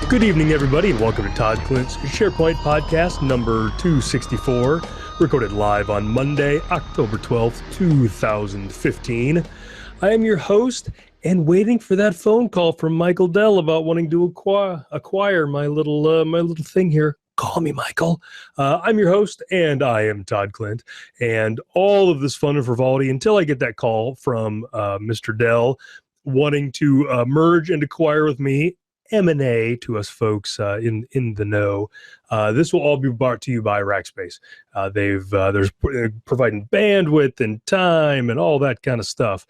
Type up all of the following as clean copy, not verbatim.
Good evening, everybody, and welcome to Todd Klindt's SharePoint podcast number 264, recorded live on Monday, October 12th, 2015. I am your host, and waiting for that phone call from Michael Dell about wanting to acquire my little thing here. Call me, Michael. I'm your host, and I am Todd Klindt, and all of this fun and frivolity until I get that call from Mr. Dell wanting to merge and acquire with me. M&A to us folks in the know. This will all be brought to you by Rackspace. They're providing bandwidth and time and all that kind of stuff.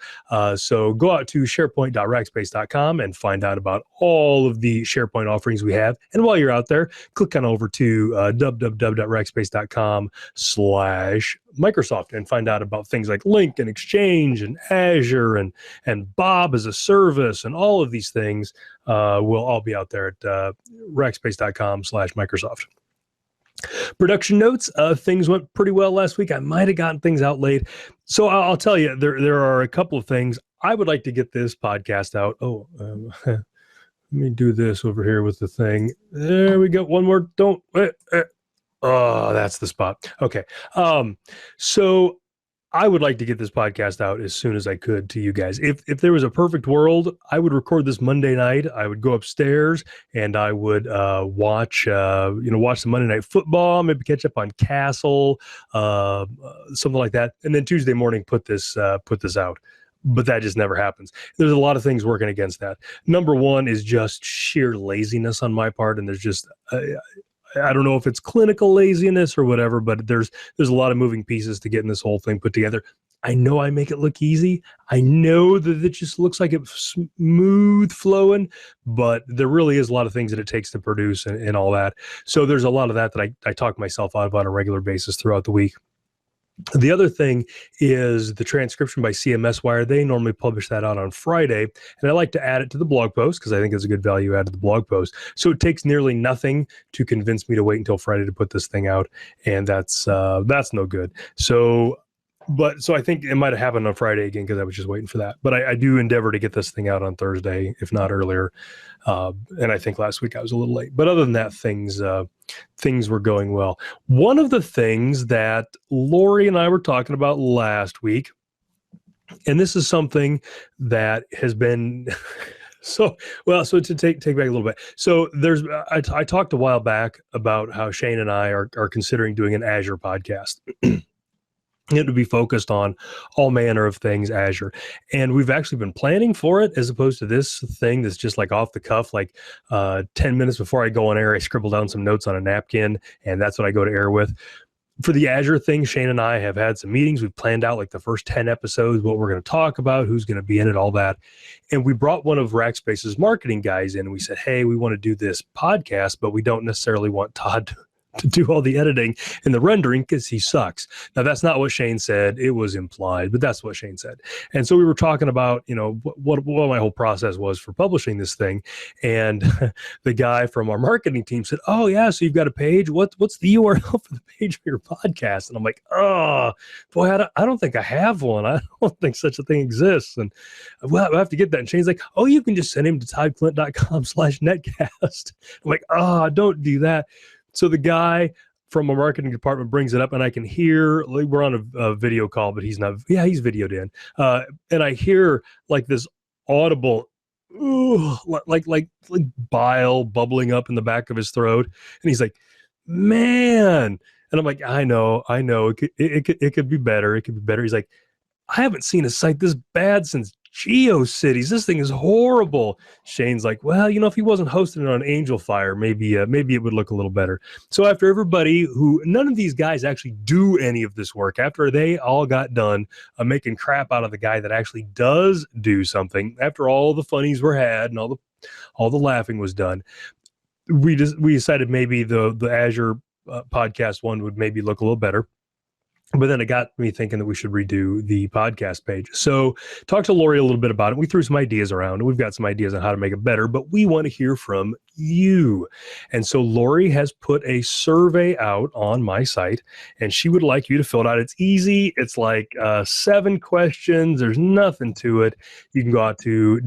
So go out to sharepoint.rackspace.com and find out about all of the SharePoint offerings we have. And while you're out there, click on over to www.rackspace.com/Microsoft and find out about things like Link and Exchange and Azure and Bob as a service and all of these things will all be out there at rackspace.com/Microsoft. Production notes, things went pretty well last week. I might have gotten things out late. So I'll tell you, there are a couple of things. I would like to get this podcast out. Let me do this over here with the thing. There we go. One more. Oh, that's the spot. Okay. So I would like to get this podcast out as soon as I could to you guys. If there was a perfect world, I would record this Monday night. I would go upstairs and I would watch some Monday Night Football, maybe catch up on Castle, something like that, and then Tuesday morning put this out. But that just never happens. There's a lot of things working against that. Number one is just sheer laziness on my part, and there's just I don't know if it's clinical laziness or whatever, but there's a lot of moving pieces to getting this whole thing put together. I know I make it look easy. I know that it just looks like it's smooth flowing, but there really is a lot of things that it takes to produce and all that. So there's a lot of that I talk myself out of on a regular basis throughout the week. The other thing is the transcription by CMS Wire. They normally publish that out on Friday, and I like to add it to the blog post because I think it's a good value add to the blog post. So it takes nearly nothing to convince me to wait until Friday to put this thing out, and that's no good. So I think it might have happened on Friday again because I was just waiting for that. But I do endeavor to get this thing out on Thursday, if not earlier. And I think last week I was a little late. But other than that, things were going well. One of the things that Lori and I were talking about last week, and this is something that has been so to take back a little bit. So I talked a while back about how Shane and I are considering doing an Azure podcast. It would be focused on all manner of things Azure. And we've actually been planning for it as opposed to this thing that's just like off the cuff, like 10 minutes before I go on air, I scribble down some notes on a napkin, and that's what I go to air with. For the Azure thing, Shane and I have had some meetings. We've planned out like the first 10 episodes, what we're going to talk about, who's going to be in it, all that. And we brought one of Rackspace's marketing guys in, and we said, hey, we want to do this podcast, but we don't necessarily want Todd to do all the editing and the rendering because he sucks. Now, that's not what Shane said. It was implied, but that's what Shane said. And so we were talking about, what my whole process was for publishing this thing. And the guy from our marketing team said, oh, yeah, so you've got a page. What's the URL for the page for your podcast? And I'm like, oh, boy, I don't think I have one. I don't think such a thing exists. And I have to get that. And Shane's like, oh, you can just send him to toddklint.com/netcast. I'm like, oh, don't do that. So the guy from our marketing department brings it up, and I can hear, like, we're on a video call, but he's not. Yeah, he's videoed in, and I hear like this audible, like bile bubbling up in the back of his throat, and he's like, "Man," and I'm like, "I know, it could be better. It could be better." He's like, "I haven't seen a site this bad since GeoCities. This thing is horrible." Shane's like, well, if he wasn't hosting it on Angel Fire, maybe it would look a little better. So after everybody none of these guys actually do any of this work, after they all got done making crap out of the guy that actually does do something, after all the funnies were had and all the laughing was done, we decided maybe the Azure podcast one would maybe look a little better. But then it got me thinking that we should redo the podcast page. So talked to Lori a little bit about it. We threw some ideas around. We've got some ideas on how to make it better, but we want to hear from you. And so Lori has put a survey out on my site, and she would like you to fill it out. It's easy. It's like 7 questions. There's nothing to it. You can go out to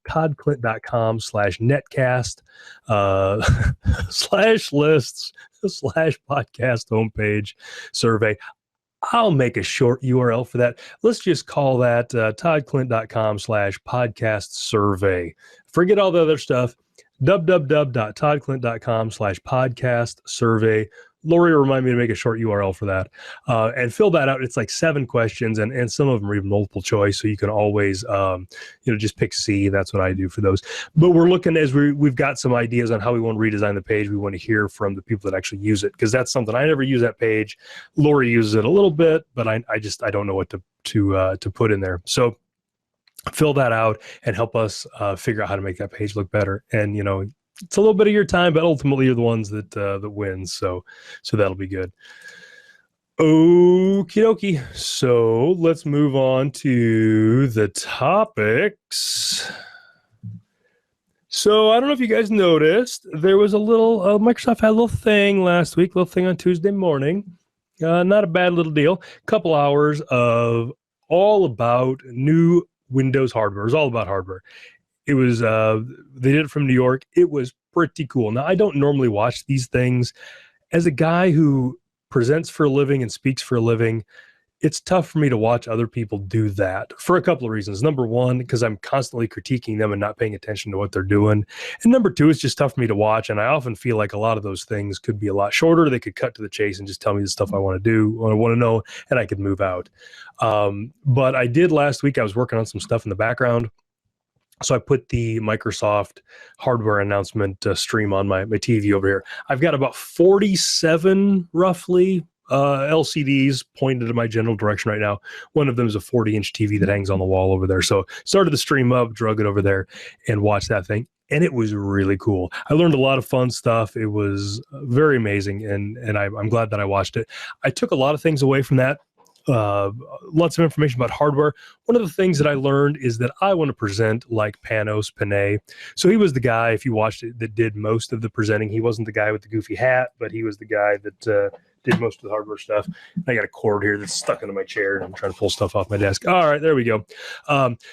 toddklindt.com/netcast /lists /podcast homepage survey. I'll make a short URL for that. Let's just call that toddklindt.com/podcast survey. Forget all the other stuff. www.toddklindt.com/podcast survey. Lori will remind me to make a short URL for that and fill that out. It's like 7 questions, and some of them are even multiple choice, so you can always just pick C. That's what I do for those. But we're looking, as we've got some ideas on how we want to redesign the page. We want to hear from the people that actually use it, because that's something I never use. That page, Lori uses it a little bit, but I don't know what to put in there. So fill that out and help us figure out how to make that page look better. And it's a little bit of your time, but ultimately you're the ones that wins. So that'll be good. Okie dokie. So let's move on to the topics. So I don't know if you guys noticed, there was a little Microsoft had a little thing last week, little thing on Tuesday morning. Not a bad little deal. Couple hours of all about new Windows hardware. It was all about hardware. It was, they did it from New York. It was pretty cool. Now, I don't normally watch these things. As a guy who presents for a living and speaks for a living, it's tough for me to watch other people do that for a couple of reasons. Number one, because I'm constantly critiquing them and not paying attention to what they're doing. And number two, it's just tough for me to watch. And I often feel like a lot of those things could be a lot shorter. They could cut to the chase and just tell me the stuff I want to do, what I want to know, and I could move out. But I did last week. I was working on some stuff in the background. So I put the Microsoft hardware announcement stream on my TV over here. I've got about 47 roughly LCDs pointed in my general direction right now. One of them is a 40-inch TV that hangs on the wall over there. So started the stream up, drug it over there, and watched that thing. And it was really cool. I learned a lot of fun stuff. It was very amazing, and I'm glad that I watched it. I took a lot of things away from that. Lots of information about hardware. One of the things that I learned is that I want to present like Panos Panay. So he was the guy, if you watched it, that did most of the presenting. He wasn't the guy with the goofy hat, but he was the guy that did most of the hardware stuff. I got a cord here that's stuck into my chair, and I'm trying to pull stuff off my desk. All right, there we go.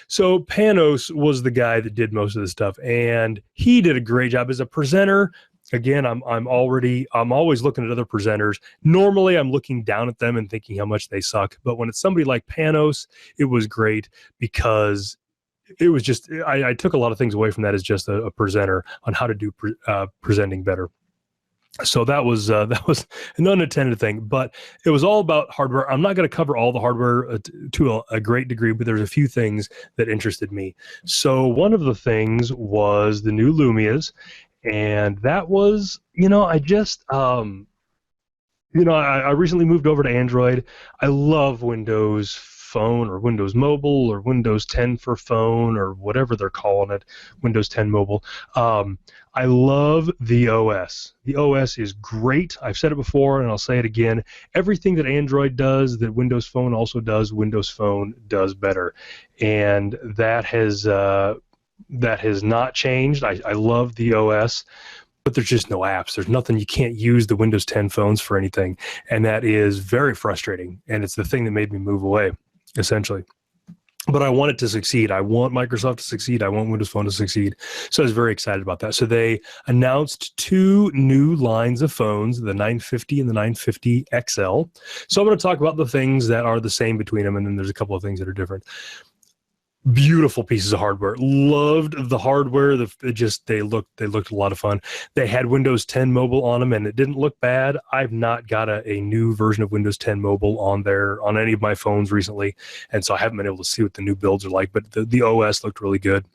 So Panos was the guy that did most of the stuff, and he did a great job as a presenter. Again, I'm always looking at other presenters. Normally, I'm looking down at them and thinking how much they suck. But when it's somebody like Panos, it was great because it was just, I took a lot of things away from that as just a presenter on how to do presenting better. So that was an unintended thing, but it was all about hardware. I'm not going to cover all the hardware to a great degree, but there's a few things that interested me. So one of the things was the new Lumias. And that was, I recently moved over to Android. I love Windows Phone or Windows Mobile or Windows 10 for phone or whatever they're calling it, Windows 10 Mobile. I love the OS. The OS is great. I've said it before and I'll say it again. Everything that Android does, that Windows Phone also does, Windows Phone does better. And that has not changed. I love the OS, but there's just no apps. There's nothing. You can't use the Windows 10 phones for anything, and that is very frustrating, and it's the thing that made me move away, essentially. But I want it to succeed. I want Microsoft to succeed. I want Windows Phone to succeed. So I was very excited about that. So they announced 2 new lines of phones, the 950 and the 950 XL. So I'm going to talk about the things that are the same between them, and then there's a couple of things that are different. Beautiful pieces of hardware. Loved the hardware. They looked a lot of fun. They had Windows 10 Mobile on them, and it didn't look bad. I've not got a new version of Windows 10 Mobile on any of my phones recently, and so I haven't been able to see what the new builds are like. But the OS looked really good.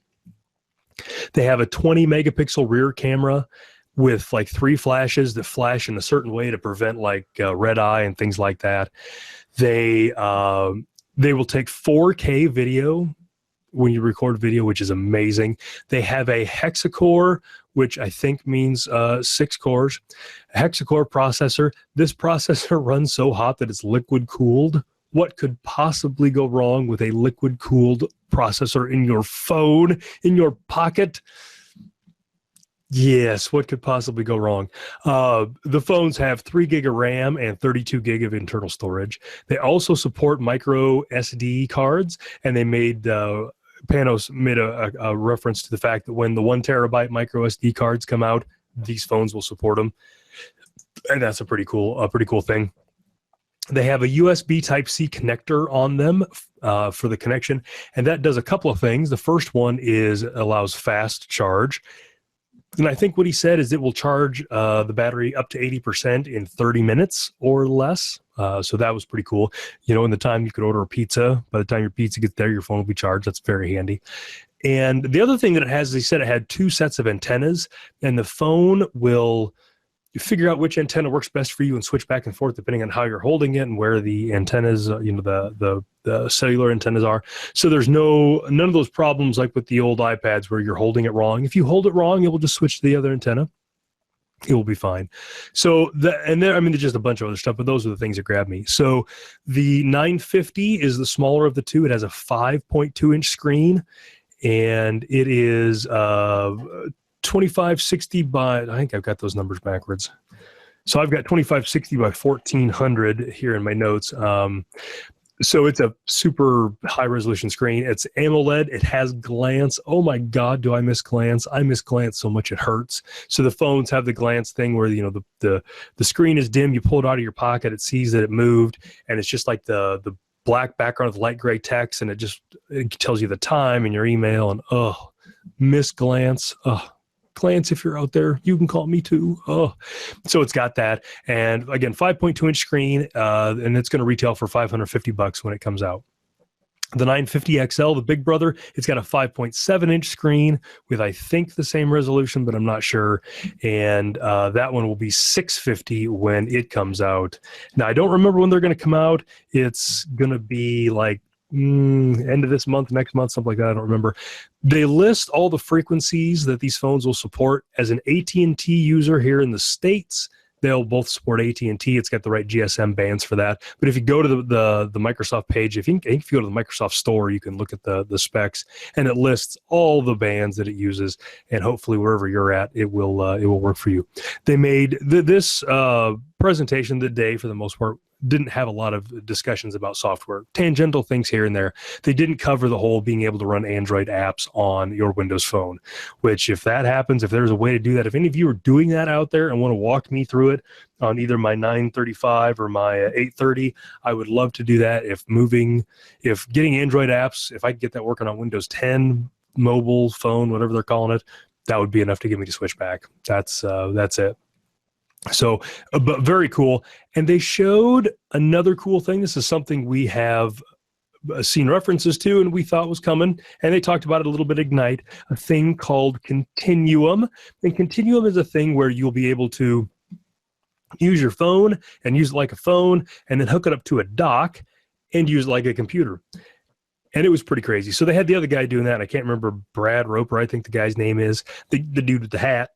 They have a 20 megapixel rear camera with like 3 flashes that flash in a certain way to prevent like red eye and things like that. They will take 4K video when you record video, which is amazing. They have a hexacore, which I think means 6 cores, a hexacore processor. This processor runs so hot that it's liquid cooled. What could possibly go wrong with a liquid cooled processor in your phone, in your pocket? Yes, what could possibly go wrong? The phones have 3 gig of RAM and 32 gig of internal storage. They also support micro SD cards, and they made Panos made a reference to the fact that when the 1 terabyte micro SD cards come out, these phones will support them, and that's a pretty cool thing. They have a USB Type-C connector on them for the connection, and that does a couple of things. The first one is allows fast charge. And I think what he said is it will charge the battery up to 80% in 30 minutes or less. So that was pretty cool. You know, in the time you could order a pizza, by the time your pizza gets there, your phone will be charged. That's very handy. And the other thing that it has, is he said it had 2 sets of antennas, and the phone will figure out which antenna works best for you and switch back and forth depending on how you're holding it and where the antennas, the cellular antennas are. So there's none of those problems like with the old iPads where you're holding it wrong. If you hold it wrong, it will just switch to the other antenna. It will be fine. So there's just a bunch of other stuff, but those are the things that grabbed me. So the 950 is the smaller of the two. It has a 5.2-inch screen, and it is 2560 by, I think I've got those numbers backwards. So I've got 2560 by 1400 here in my notes. So it's a super high resolution screen. It's AMOLED. It has glance. Oh my God, do I miss glance? I miss glance so much it hurts. So the phones have the glance thing where, you know, the screen is dim. You pull it out of your pocket. It sees that it moved, and it's just like the black background with light gray text, and it tells you the time in your email. And miss glance. Glance, if you're out there, you can call me too. So it's got that, and again, 5.2-inch screen, and it's going to retail for $550 when it comes out. The 950 XL, the big brother, it's got a 5.7-inch screen with, I think, the same resolution, but I'm not sure. And that one will be $650 when it comes out. Now, I don't remember when they're going to come out. It's going to be like end of this month, next month, something like that. I don't remember. They list all the frequencies that these phones will support. As an AT&T user here in the States, they'll both support AT&T. It's got the right GSM bands for that. But if you go to the Microsoft page, if you go to the Microsoft store, you can look at the specs, and it lists all the bands that it uses. And hopefully, wherever you're at, it will work for you. They made this presentation today, for the most part, didn't have a lot of discussions about software, tangential things here and there. They didn't cover the whole being able to run Android apps on your Windows phone, which if that happens, if there's a way to do that, if any of you are doing that out there and want to walk me through it on either my 935 or my 830, I would love to do that. If getting Android apps, if I could get that working on Windows 10, mobile phone, whatever they're calling it, that would be enough to get me to switch back. That's it. So, but very cool. And they showed another cool thing. This is something we have seen references to and we thought was coming. And they talked about it a little bit at Ignite, a thing called Continuum. And Continuum is a thing where you'll be able to use your phone and use it like a phone, and then hook it up to a dock and use it like a computer. And it was pretty crazy. So they had the other guy doing that. And I can't remember, Brad Roper, I think the guy's name is, the dude with the hat,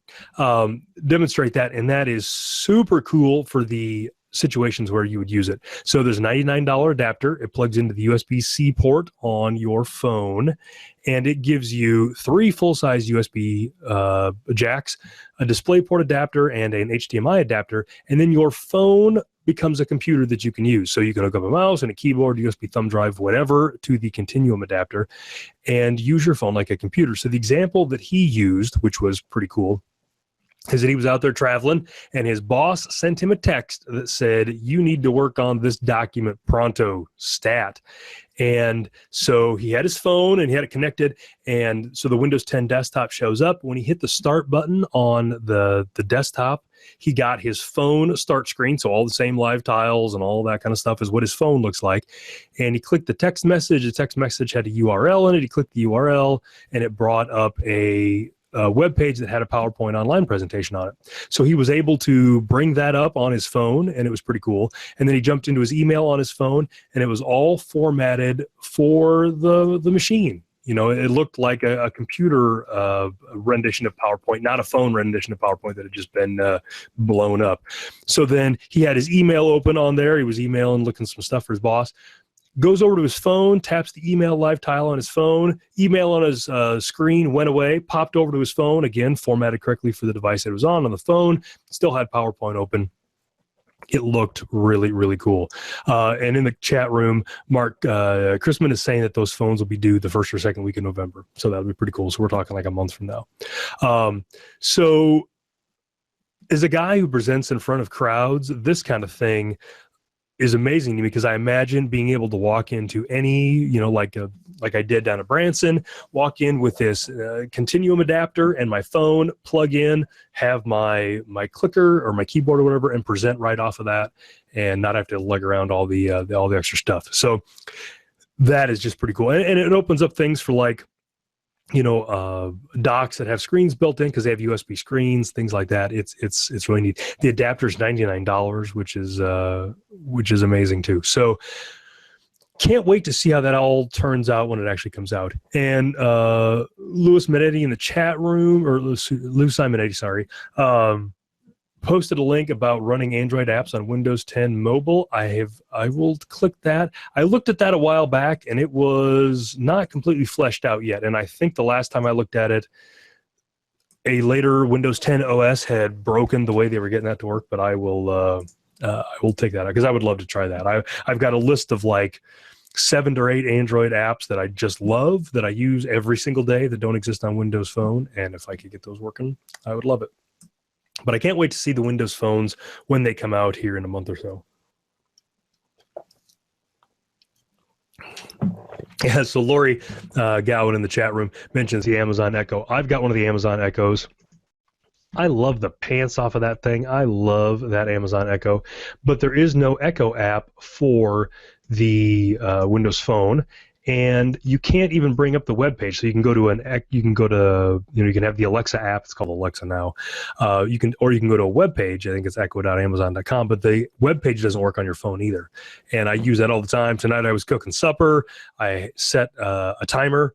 demonstrate that. And that is super cool for the situations where you would use it. So there's a $99 adapter. It plugs into the USB-C port on your phone, and it gives you 3 full-size USB jacks, a DisplayPort adapter, and an HDMI adapter. And then your phone becomes a computer that you can use. So you can hook up a mouse and a keyboard, USB thumb drive, whatever, to the Continuum adapter and use your phone like a computer. So the example that he used, which was pretty cool, is that he was out there traveling and his boss sent him a text that said, you need to work on this document pronto, stat. And so he had his phone and he had it connected. And so the Windows 10 desktop shows up. When he hit the start button on the desktop, he got his phone start screen. So all the same live tiles and all that kind of stuff is what his phone looks like. And he clicked the text message. The text message had a URL in it. He clicked the URL and it brought up a web page that had a PowerPoint online presentation on it. So he was able to bring that up on his phone, and it was pretty cool. And then he jumped into his email on his phone, and it was all formatted for the machine. You know, it looked like a computer rendition of PowerPoint, not a phone rendition of PowerPoint that had just been blown up. So then he had his email open on there. He was emailing, looking some stuff for his boss. Goes over to his phone, taps the email live tile on his phone, email on his screen went away, popped over to his phone, again, formatted correctly for the device that it was on the phone, still had PowerPoint open. it looked really, really cool. And in the chat room, Mark Chrisman is saying that those phones will be due the first or second week in November. So that'll be pretty cool. So we're talking like a month from now. So as a guy who presents in front of crowds, this kind of thing is amazing to me, because I imagine being able to walk into any, you know, like I did down at Branson, walk in with this Continuum adapter and my phone, plug in, have my clicker or my keyboard or whatever, and present right off of that, and not have to lug around all the extra stuff. So that is just pretty cool, and it opens up things for, like, you know, docks that have screens built in, because they have USB screens, things like that. It's really neat. The adapter is $99, which is amazing too. So can't wait to see how that all turns out when it actually comes out. And Louis Minetti in the chat room, or Lou Simonetti, sorry, posted a link about running Android apps on Windows 10 mobile. I will click that. I looked at that a while back, and it was not completely fleshed out yet. And I think the last time I looked at it, a later Windows 10 OS had broken the way they were getting that to work. But I will take that out, because I would love to try that. I've got a list of like 7 or 8 Android apps that I just love, that I use every single day, that don't exist on Windows Phone. And if I could get those working, I would love it. But I can't wait to see the Windows phones when they come out here in a month or so. Yeah, so Lori Gowan in the chat room mentions the Amazon Echo. I've got one of the Amazon Echoes. I love the pants off of that thing. I love that Amazon Echo. But there is no Echo app for the Windows Phone. And you can't even bring up the web page. So you can go to you can have the Alexa app. It's called Alexa now. You can go to a web page. I think it's echo.amazon.com, but the web page doesn't work on your phone either. And I use that all the time. Tonight I was cooking supper. I set a timer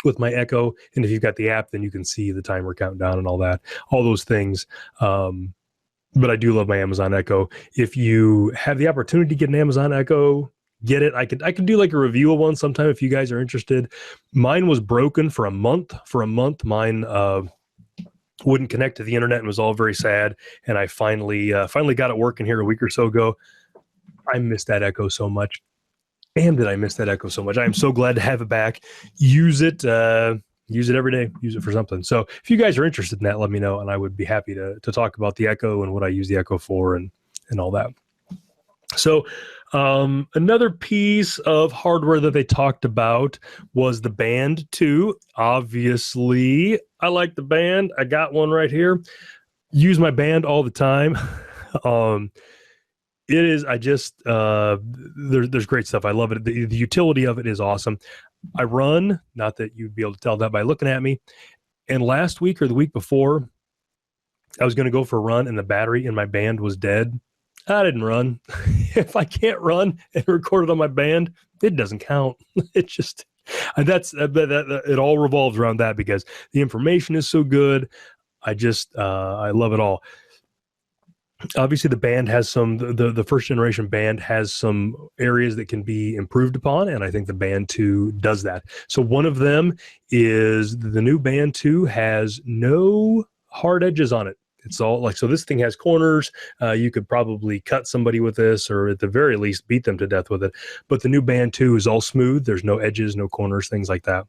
with my Echo, and if you've got the app, then you can see the timer countdown and all those things. But I do love my Amazon Echo. If you have the opportunity to get an Amazon Echo, get it. I could do like a review of one sometime if you guys are interested. Mine was broken for a month. Mine wouldn't connect to the internet and was all very sad. And I finally got it working here a week or so ago. I miss that Echo so much. Damn, did I miss that Echo so much. I am so glad to have it back. Use it every day. Use it for something. So if you guys are interested in that, let me know, and I would be happy to talk about the Echo and what I use the Echo for and all that. So another piece of hardware that they talked about was the Band 2. Obviously, I like the Band. I got one right here. Use my Band all the time. It is, there's great stuff. I love it. The utility of it is awesome. I run, not that you'd be able to tell that by looking at me. And last week or the week before, I was going to go for a run and the battery in my Band was dead. I didn't run. If I can't run and record it on my Band, it doesn't count. It just, it all revolves around that, because the information is so good. I love it all. Obviously, the Band has the first generation Band has some areas that can be improved upon, and I think the Band 2 does that. So one of them is the new Band 2 has no hard edges on it. It's all like, so this thing has corners. You could probably cut somebody with this, or at the very least beat them to death with it. But the new Band 2 is all smooth. There's no edges, no corners, things like that.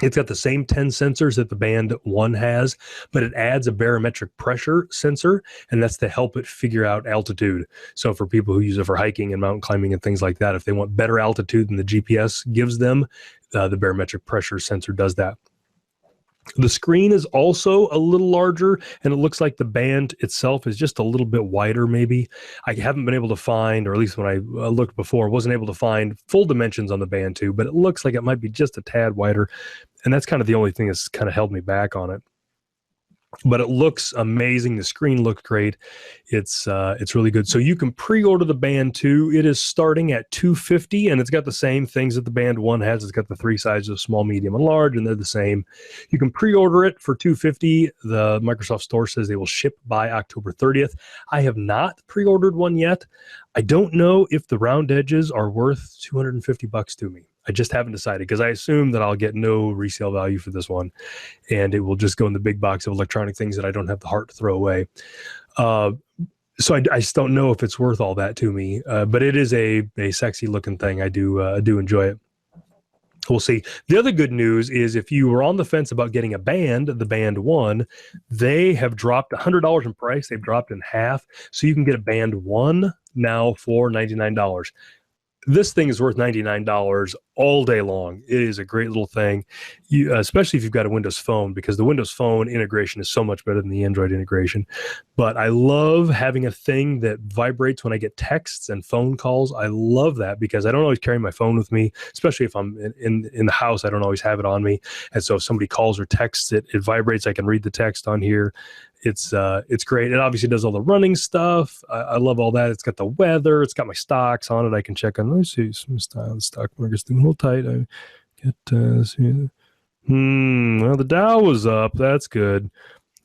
It's got the same 10 sensors that the Band 1 has, but it adds a barometric pressure sensor, and that's to help it figure out altitude. So for people who use it for hiking and mountain climbing and things like that, if they want better altitude than the GPS gives them, the barometric pressure sensor does that. The screen is also a little larger, and it looks like the Band itself is just a little bit wider maybe. I haven't been able to find, or at least when I looked before, wasn't able to find full dimensions on the Band 2, but it looks like it might be just a tad wider, and that's kind of the only thing that's kind of held me back on it. But it looks amazing. The screen looks great. It's really good. So you can pre-order the Band 2. It is starting at $250, and it's got the same things that the Band 1 has. It's got the 3 sizes of small, medium, and large, and they're the same. You can pre-order it for $250. The Microsoft Store says they will ship by October 30th. I have not pre-ordered one yet. I don't know if the round edges are worth $250 to me. I just haven't decided, because I assume that I'll get no resale value for this one, and it will just go in the big box of electronic things that I don't have the heart to throw away. So I just don't know if it's worth all that to me, but it is a sexy looking thing. I do enjoy it. We'll see. The other good news is if you were on the fence about getting a band, the Band 1, they have dropped $100 in price. They've dropped in half. So you can get a Band 1 now for $99. This thing is worth $99 all day long. It is a great little thing, especially if you've got a Windows Phone, because the Windows Phone integration is so much better than the Android integration. But I love having a thing that vibrates when I get texts and phone calls. I love that because I don't always carry my phone with me, especially if I'm in the house. I don't always have it on me. And so if somebody calls or texts, it vibrates. I can read the text on here. It's great. It obviously does all the running stuff. I love all that. It's got the weather. It's got my stocks on it. I can check on. Let me see some style. The stock market's doing a little tight. I get well, the Dow was up. That's good.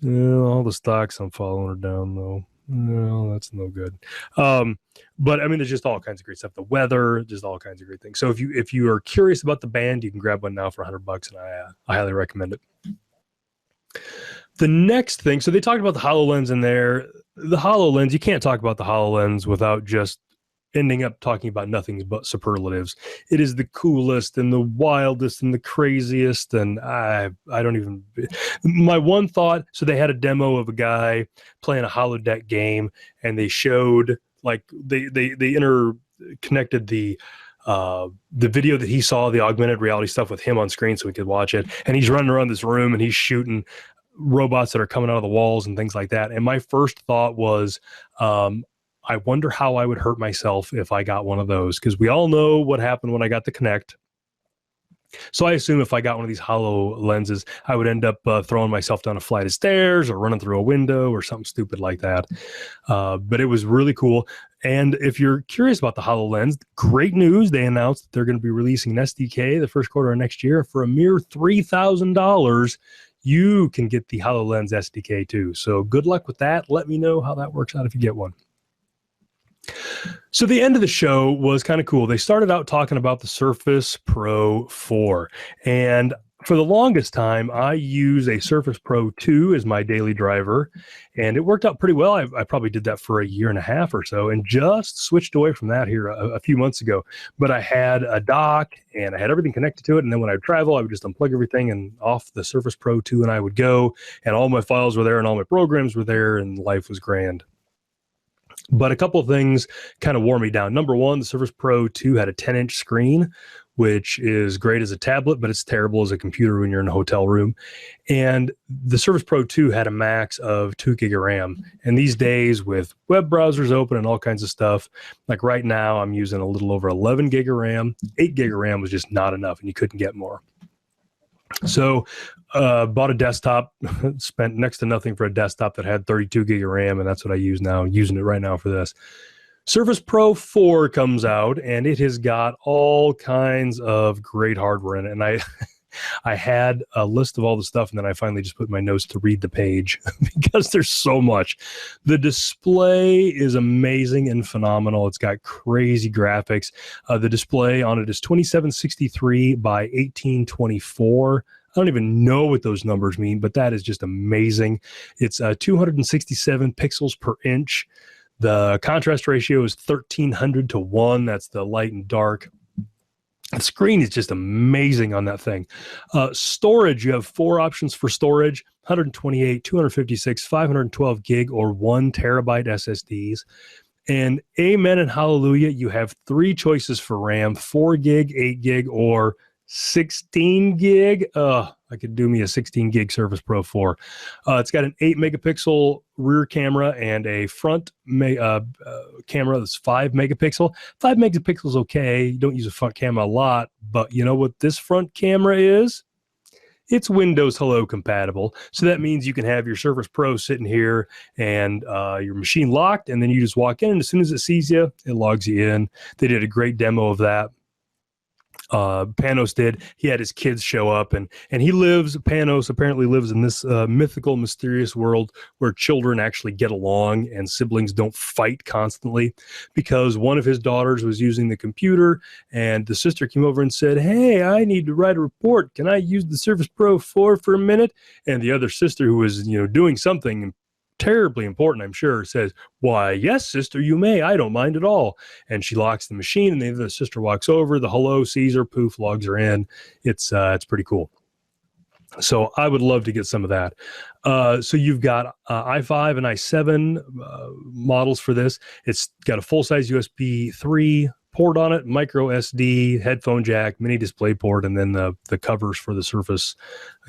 All the stocks I'm following are down though. No, that's no good. But I mean, there's just all kinds of great stuff. The weather, just all kinds of great things. So if you are curious about the band, you can grab one now for $100, and I highly recommend it. The next thing, so they talked about the HoloLens in there. The HoloLens, you can't talk about the HoloLens without just ending up talking about nothing but superlatives. It is the coolest and the wildest and the craziest, and I don't even. My one thought, so they had a demo of a guy playing a holodeck game, and they showed like they interconnected the video that he saw, the augmented reality stuff, with him on screen so he could watch it, and he's running around this room and he's shooting robots that are coming out of the walls and things like that. And my first thought was, I wonder how I would hurt myself if I got one of those, because we all know what happened when I got the Kinect. So I assume if I got one of these HoloLenses, I would end up throwing myself down a flight of stairs or running through a window or something stupid like that. But it was really cool. And if you're curious about the HoloLens, great news. They announced that they're going to be releasing an SDK the first quarter of next year for a mere $3,000. You can get the HoloLens SDK too. So good luck with that. Let me know how that works out if you get one. So the end of the show was kind of cool. They started out talking about the Surface Pro 4. And for the longest time, I use a Surface Pro 2 as my daily driver. And it worked out pretty well. I probably did that for a year and a half or so and just switched away from that here a few months ago. But I had a dock and I had everything connected to it. And then when I would travel, I would just unplug everything and off the Surface Pro 2 and I would go. And all my files were there and all my programs were there and life was grand. But a couple of things kind of wore me down. Number one, the Surface Pro 2 had a 10-inch screen, which is great as a tablet, but it's terrible as a computer when you're in a hotel room. And the Surface Pro 2 had a max of 2 gig of RAM. And these days with web browsers open and all kinds of stuff, like right now I'm using a little over 11 gig of RAM. 8 gig of RAM was just not enough and you couldn't get more. So bought a desktop, spent next to nothing for a desktop that had 32 gig of RAM, and that's what I use now. I'm using it right now for this. Surface Pro 4 comes out, and it has got all kinds of great hardware in it. And I had a list of all the stuff, and then I finally just put my notes to read the page because there's so much. The display is amazing and phenomenal. It's got crazy graphics. The display on it is 2763 by 1824. I don't even know what those numbers mean, but that is just amazing. It's 267 pixels per inch. The contrast ratio is 1300 to 1. That's the light and dark. The screen is just amazing on that thing. Storage, you have 4 options for storage: 128, 256, 512 gig, or 1 terabyte SSDs. And amen and hallelujah, you have 3 choices for RAM: 4 gig, 8 gig, or 16 gig. I could do me a 16 gig Surface Pro 4. It's got an 8 megapixel rear camera and a front camera that's 5 megapixel. 5 megapixels okay. You don't use a front camera a lot, but you know what this front camera is? It's Windows Hello compatible. So that means you can have your Surface Pro sitting here and your machine locked, and then you just walk in, and as soon as it sees you, it logs you in. They did a great demo of that. Panos did. He had his kids show up, and Panos apparently lives in this mythical, mysterious world where children actually get along and siblings don't fight constantly, because one of his daughters was using the computer and the sister came over and said, "Hey, I need to write a report. Can I use the Surface Pro 4 for a minute?" And the other sister, who was doing something terribly important, I'm sure, says, "Why, yes, sister, you may. I don't mind at all." And she locks the machine, and the sister walks over. The hello sees her, poof, logs her in. It's pretty cool. So I would love to get some of that. So you've got i5 and i7 models for this. It's got a full-size USB 3 port on it, micro SD, headphone jack, mini display port, and then the covers for the Surface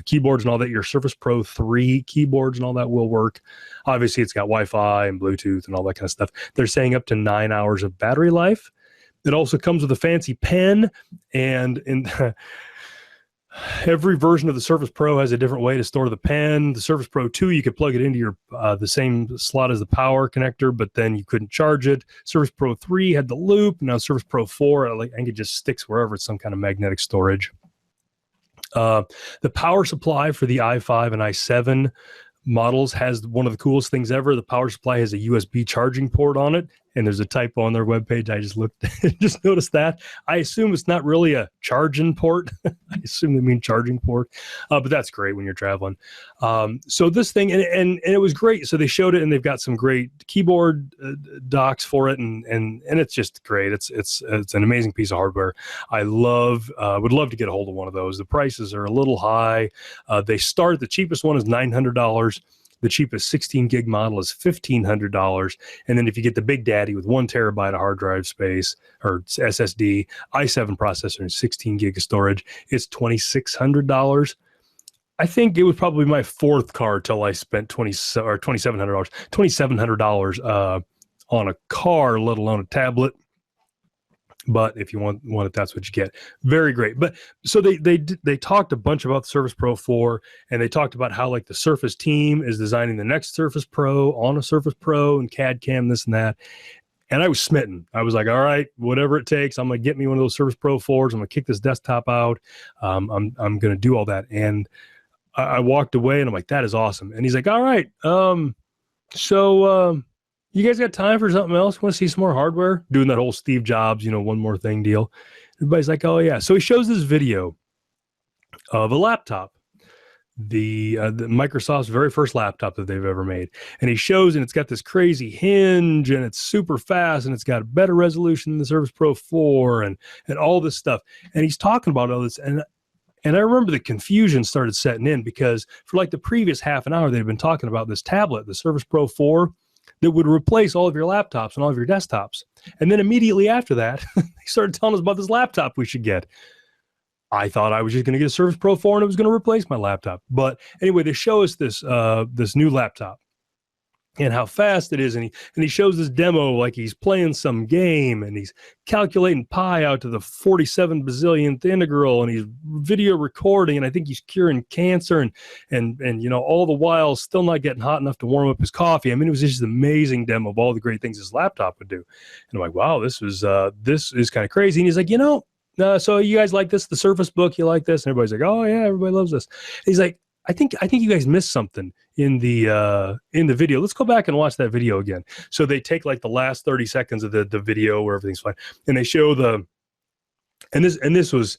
keyboards and all that. Your Surface Pro 3 keyboards and all that will work. Obviously, it's got Wi-Fi and Bluetooth and all that kind of stuff. They're saying up to 9 hours of battery life. It also comes with a fancy pen, and in every version of the Surface Pro has a different way to store the pen. The Surface Pro 2, you could plug it into your the same slot as the power connector, but then you couldn't charge it. Surface Pro 3 had the loop. Now Surface Pro 4, I think it just sticks wherever. It's some kind of magnetic storage. The power supply for the i5 and i7 models has one of the coolest things ever. The power supply has a USB charging port on it, and there's a typo on their webpage. I just looked, just noticed that. I assume it's not really a charging port. I assume they mean charging port, but that's great when you're traveling. So this thing, and it was great. So they showed it, and they've got some great keyboard docks for it, and it's just great. It's an amazing piece of hardware. I would love to get a hold of one of those. The prices are a little high. The cheapest one is $900. The cheapest 16 gig model is $1,500. And then if you get the big daddy with 1 terabyte of hard drive space or SSD, i7 processor and 16 gig of storage, it's $2,600. I think it was probably my fourth car till I spent $2,700 on a car, let alone a tablet. But if you want it, that's what you get. Very great. But so they talked a bunch about the Surface Pro 4, and they talked about how like the Surface team is designing the next Surface Pro on a Surface Pro and CAD CAM, this and that. And I was smitten. I was like, all right, whatever it takes, I'm going to get me one of those Surface Pro 4s. I'm going to kick this desktop out. I'm going to do all that. And I walked away, and I'm like, that is awesome. And he's like, all right, you guys got time for something else? Want to see some more hardware? Doing that whole Steve Jobs, one more thing deal. Everybody's like, oh yeah. So he shows this video of a laptop, the Microsoft's very first laptop that they've ever made. And he shows, and it's got this crazy hinge, and it's super fast, and it's got a better resolution than the Surface Pro 4 and all this stuff. And he's talking about all this. And I remember the confusion started setting in, because for like the previous half an hour, they've been talking about this tablet, the Surface Pro 4, that would replace all of your laptops and all of your desktops. And then immediately after that, they started telling us about this laptop we should get. I thought I was just going to get a Surface Pro 4 and it was going to replace my laptop. But anyway, they show us this new laptop and how fast it is. And he shows this demo like he's playing some game, and he's calculating pi out to the 47 bazillionth integral, and he's video recording, and I think he's curing cancer, and all the while still not getting hot enough to warm up his coffee. I mean, it was just an amazing demo of all the great things this laptop would do. And I'm like, wow, this is kind of crazy. And he's like, so you guys like this, the Surface Book, you like this? And everybody's like, oh yeah, everybody loves this. And he's like, I think you guys missed something in the video. Let's go back and watch that video again. So they take like the last 30 seconds of the video where everything's fine, and they show and this was,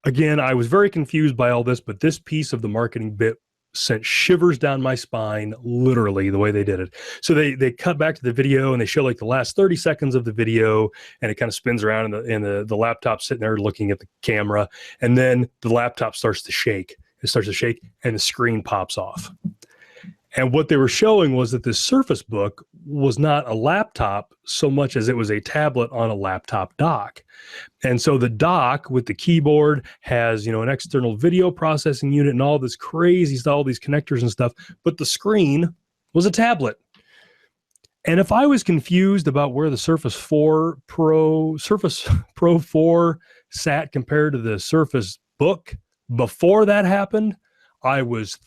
again, I was very confused by all this, but this piece of the marketing bit sent shivers down my spine, literally, the way they did it. So they cut back to the video, and they show like the last 30 seconds of the video, and it kind of spins around, and the laptop sitting there looking at the camera, and then the laptop starts to shake. It starts to shake, and the screen pops off. And what they were showing was that this Surface Book was not a laptop so much as it was a tablet on a laptop dock. And so the dock with the keyboard has, an external video processing unit and all this crazy stuff, all these connectors and stuff, but the screen was a tablet. And if I was confused about where the Surface Pro 4 sat compared to the Surface Book before that happened, I was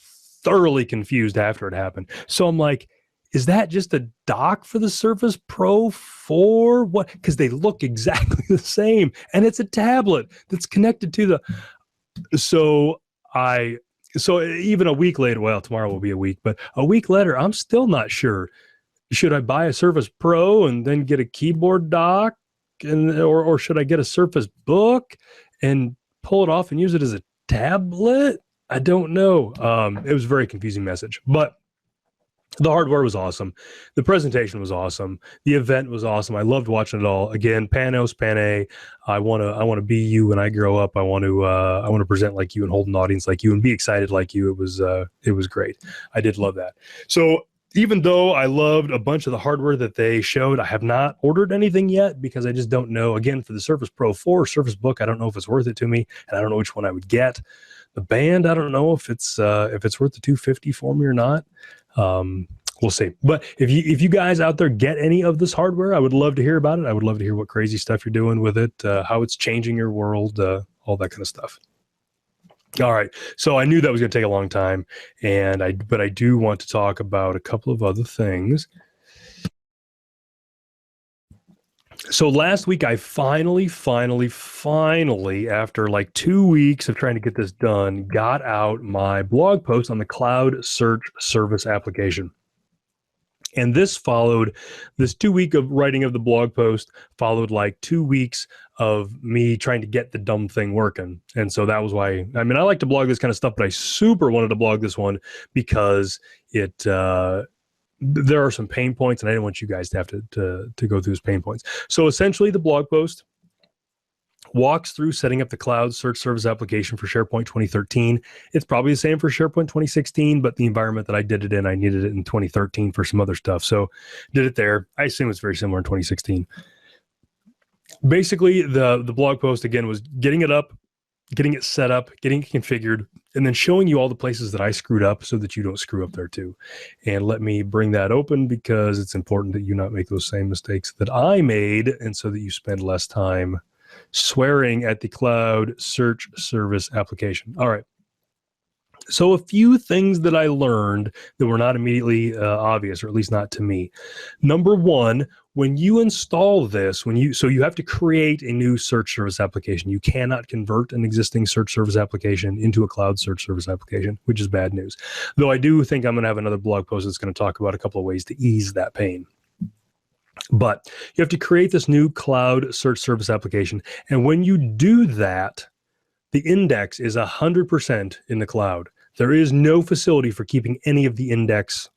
thoroughly confused after it happened. So I'm like, is that just a dock for the Surface Pro 4? What? Because they look exactly the same, and it's a tablet that's connected to the. So even a week later, well, tomorrow will be a week, but a week later, I'm still not sure. Should I buy a Surface Pro and then get a keyboard dock, or should I get a Surface Book and pull it off and use it as a tablet? I don't know. It was a very confusing message, but The hardware was awesome. The presentation was awesome. The event was awesome. I loved watching it all. Again, Panos, Panay. I want to be you when I grow up. I want to present like you and hold an audience like you and be excited like you. It was great. I did love that. So even though I loved a bunch of the hardware that they showed, I have not ordered anything yet because I just don't know. Again, for the Surface Pro 4 Surface Book, I don't know if it's worth it to me, and I don't know which one I would get. The band, I don't know if it's worth the $250 for me or not. We'll see. But if you guys out there get any of this hardware, I would love to hear about it. I would love to hear what crazy stuff you're doing with it, how it's changing your world, all that kind of stuff. All right. So I knew that was going to take a long time, but I do want to talk about a couple of other things. So last week, I finally, after like 2 weeks of trying to get this done, got out my blog post on the cloud search service application. And this 2 week of writing of the blog post followed like 2 weeks of me trying to get the dumb thing working. And so that was why, I mean, I like to blog this kind of stuff, but I super wanted to blog this one because there are some pain points, and I didn't want you guys to have to go through those pain points. So essentially, the blog post walks through setting up the cloud search service application for SharePoint 2013. It's probably the same for SharePoint 2016, but the environment that I did it in, I needed it in 2013 for some other stuff. So did it there. I assume it's very similar in 2016. Basically, the blog post, again, was getting it up, getting it set up, getting it configured, and then showing you all the places that I screwed up so that you don't screw up there too. And let me bring that open because it's important that you not make those same mistakes that I made, and so that you spend less time swearing at the cloud search service application. All right. So a few things that I learned that were not immediately obvious, or at least not to me. Number one, when you install this, so you have to create a new search service application. You cannot convert an existing search service application into a cloud search service application, which is bad news. Though I do think I'm going to have another blog post that's going to talk about a couple of ways to ease that pain. But you have to create this new cloud search service application. And when you do that, the index is 100% in the cloud. There is no facility for keeping any of the index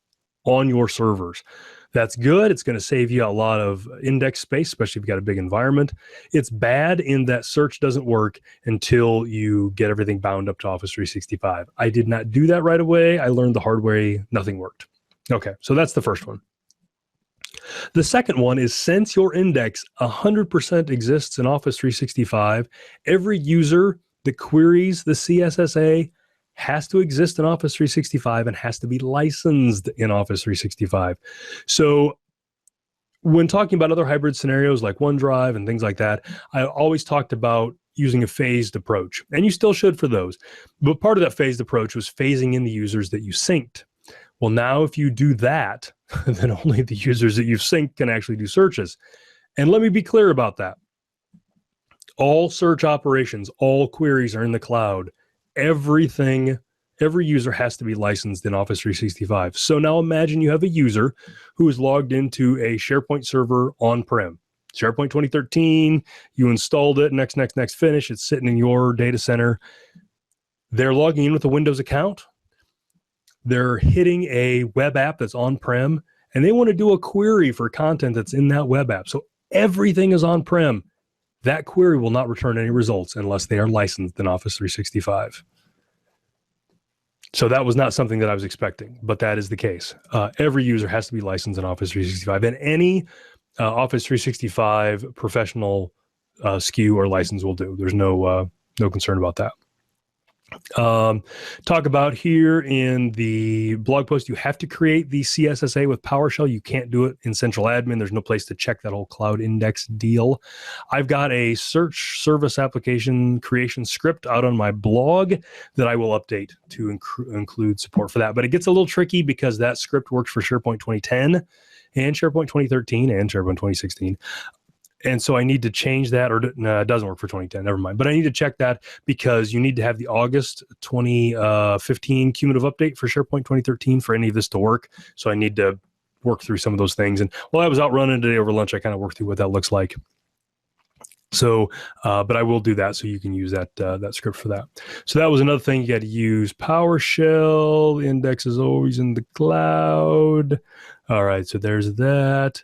on your servers. That's good. It's going to save you a lot of index space, especially if you've got a big environment. It's bad in that search doesn't work until you get everything bound up to Office 365. I did not do that right away. I learned the hard way. Nothing worked. Okay, so that's the first one. The second one is, since your index 100% exists in Office 365, every user that queries the CSSA has to exist in Office 365 and has to be licensed in Office 365. So when talking about other hybrid scenarios like OneDrive and things like that, I always talked about using a phased approach, and you still should for those. But part of that phased approach was phasing in the users that you synced. Well, now if you do that, then only the users that you've synced can actually do searches. And let me be clear about that. All search operations, all queries are in the cloud. Every user has to be licensed in Office 365. So now imagine you have a user who is logged into a SharePoint server on-prem. SharePoint 2013, you installed it, next, finish. It's sitting in your data center. They're logging in with a Windows account. They're hitting a web app that's on-prem, and they want to do a query for content that's in that web app. So everything is on-prem. That query will not return any results unless they are licensed in Office 365. So that was not something that I was expecting, but that is the case. Every user has to be licensed in Office 365, and any Office 365 professional SKU or license will do. There's no concern about that. Talk about here in the blog post, you have to create the CSSA with PowerShell. You can't do it in central admin. There's no place to check that whole cloud index deal. I've got a search service application creation script out on my blog that I will update to include support for that. But it gets a little tricky because that script works for SharePoint 2010 and SharePoint 2013 and SharePoint 2016. And so I need to change that, or no, it doesn't work for 2010, never mind. But I need to check that because you need to have the August 2015 cumulative update for SharePoint 2013 for any of this to work. So I need to work through some of those things. And while I was out running today over lunch, I kind of worked through what that looks like. So, but I will do that so you can use that that script for that. So that was another thing. You got to use PowerShell. The index is always in the cloud. All right, so there's that.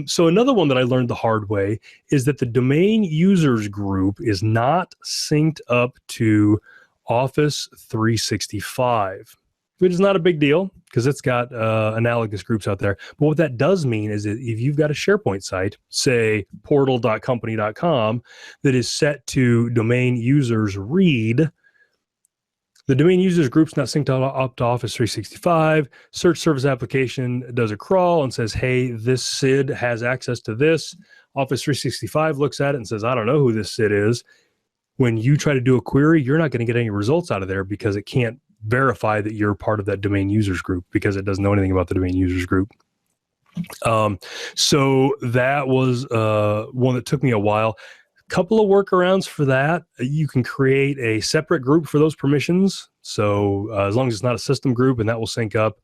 So another one that I learned the hard way is that the domain users group is not synced up to Office 365, which is not a big deal because it's got analogous groups out there. But what that does mean is that if you've got a SharePoint site, say portal.company.com, that is set to domain users read, the domain users group's not synced up to Office 365. Search service application does a crawl and says, hey, this SID has access to this. Office 365 looks at it and says, I don't know who this SID is. When you try to do a query, you're not going to get any results out of there because it can't verify that you're part of that domain users group because it doesn't know anything about the domain users group. So that was one that took me a while. Couple of workarounds for that. You can create a separate group for those permissions. So as long as it's not a system group, and that will sync up.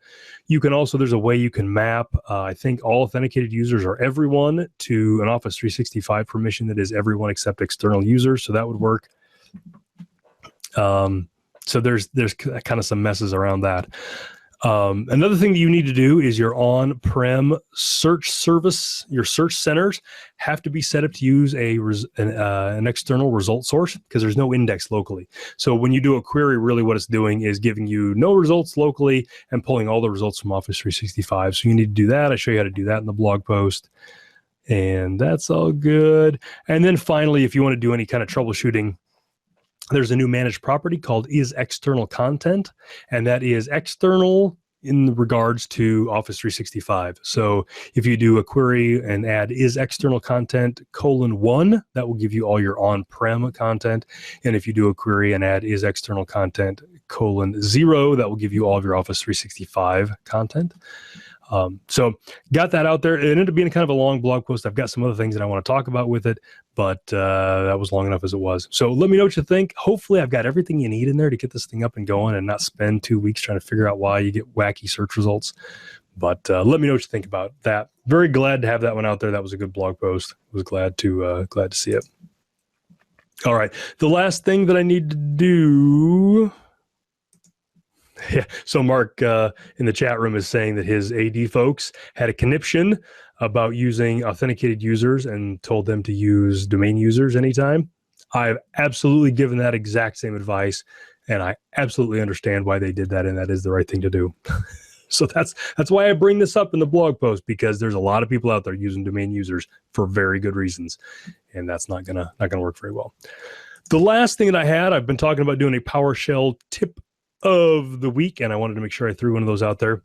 You can also, there's a way you can map, I think all authenticated users are everyone to an Office 365 permission that is everyone except external users. So that would work. So there's kind of some messes around that. Another thing that you need to do is your on-prem search service, your search centers have to be set up to use an external result source because there's no index locally. So when you do a query, really what it's doing is giving you no results locally and pulling all the results from Office 365. So you need to do that. I show you how to do that in the blog post. And that's all good. And then finally, if you want to do any kind of troubleshooting, there's a new managed property called is external content, and that is external in regards to Office 365. So if you do a query and add is external content :1, that will give you all your on-prem content. And if you do a query and add is external content :0, that will give you all of your Office 365 content. So got that out there. It ended up being kind of a long blog post. I've got some other things that I want to talk about with it, but that was long enough as it was. So let me know what you think. Hopefully I've got everything you need in there to get this thing up and going and not spend 2 weeks trying to figure out why you get wacky search results. But let me know what you think about that. Very glad to have that one out there. That was a good blog post. Was glad to see it. All right. The last thing that I need to do. Yeah. So Mark in the chat room is saying that his AD folks had a conniption about using authenticated users and told them to use domain users anytime. I've absolutely given that exact same advice, and I absolutely understand why they did that, and that is the right thing to do. So that's why I bring this up in the blog post, because there's a lot of people out there using domain users for very good reasons, and that's not gonna work very well. The last thing that I've been talking about doing a PowerShell tip of the week, and I wanted to make sure I threw one of those out there.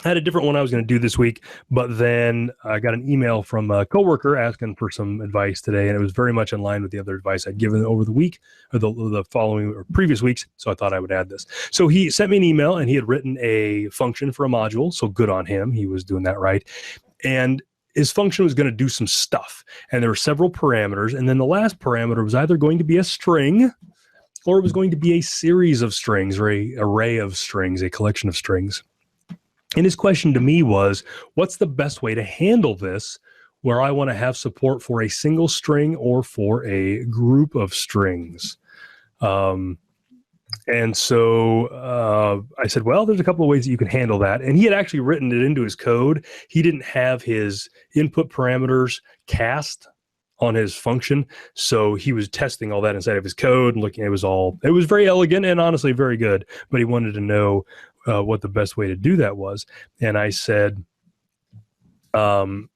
I had a different one I was going to do this week, but then I got an email from a coworker asking for some advice today, and it was very much in line with the other advice I'd given over the week or the following or previous weeks, so I thought I would add this. So he sent me an email, and he had written a function for a module, so good on him. He was doing that right. And his function was going to do some stuff, and there were several parameters, and then the last parameter was either going to be a string or it was going to be a series of strings or an array of strings, a collection of strings. And his question to me was, what's the best way to handle this where I want to have support for a single string or for a group of strings? And so I said, well, there's a couple of ways that you can handle that. And he had actually written it into his code. He didn't have his input parameters cast on his function, so he was testing all that inside of his code and looking. It was very elegant and honestly very good, but he wanted to know what the best way to do that was. And I said, there's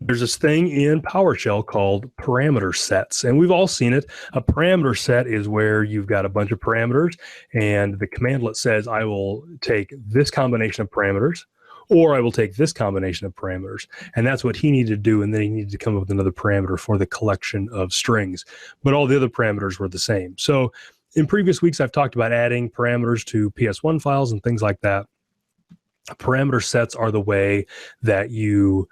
this thing in PowerShell called parameter sets, and we've all seen it. A parameter set is where you've got a bunch of parameters, and the commandlet says, I will take this combination of parameters, or I will take this combination of parameters. And that's what he needed to do. And then he needed to come up with another parameter for the collection of strings. But all the other parameters were the same. So in previous weeks, I've talked about adding parameters to PS1 files and things like that. Parameter sets are the way that you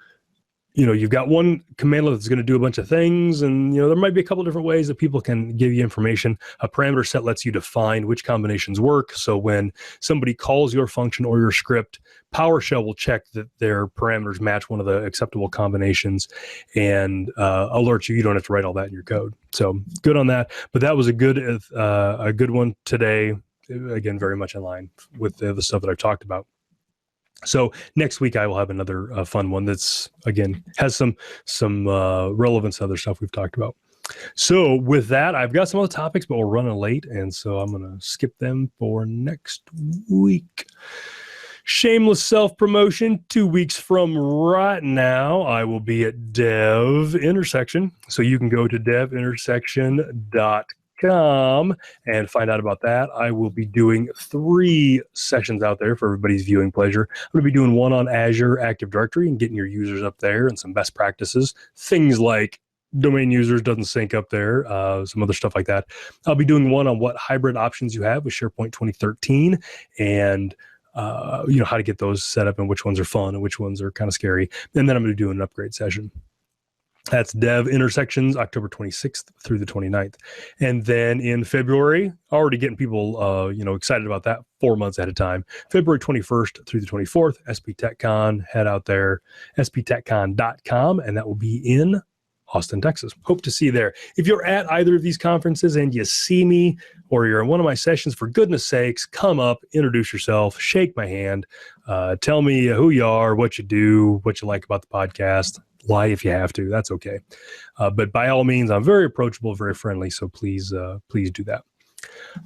you've got one commandlet that's going to do a bunch of things, and there might be a couple different ways that people can give you information. A parameter set lets you define which combinations work. So when somebody calls your function or your script, PowerShell will check that their parameters match one of the acceptable combinations and alert you. You don't have to write all that in your code. So good on that. But that was a good one today. Again, very much in line with the stuff that I've talked about. So next week I will have another fun one that's, again, has some relevance to other stuff we've talked about. So with that, I've got some other topics, but we're running late, and so I'm going to skip them for next week. Shameless self-promotion. 2 weeks from right now, I will be at Dev Intersection. So you can go to devintersection.com and find out about that. I will be doing 3 sessions out there for everybody's viewing pleasure. I'm going to be doing one on Azure Active Directory and getting your users up there and some best practices. Things like domain users doesn't sync up there, some other stuff like that. I'll be doing one on what hybrid options you have with SharePoint 2013 and how to get those set up and which ones are fun and which ones are kind of scary. And then I'm going to do an upgrade session. That's Dev Intersections, October 26th through the 29th. And then in February, already getting people, excited about that 4 months ahead of time. February 21st through the 24th, SP TechCon, head out there, sptechcon.com, and that will be in Austin, Texas. Hope to see you there. If you're at either of these conferences and you see me or you're in one of my sessions, for goodness sakes, come up, introduce yourself, shake my hand, tell me who you are, what you do, what you like about the podcast. Lie if you have to. That's okay. But by all means, I'm very approachable, very friendly. So please do that.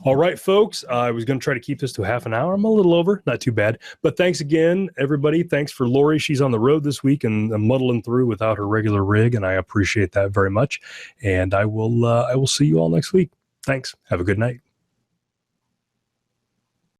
All right, folks. I was going to try to keep this to half an hour. I'm a little over, not too bad. But thanks again, everybody. Thanks for Lori. She's on the road this week and muddling through without her regular rig, and I appreciate that very much. And I will see you all next week. Thanks. Have a good night.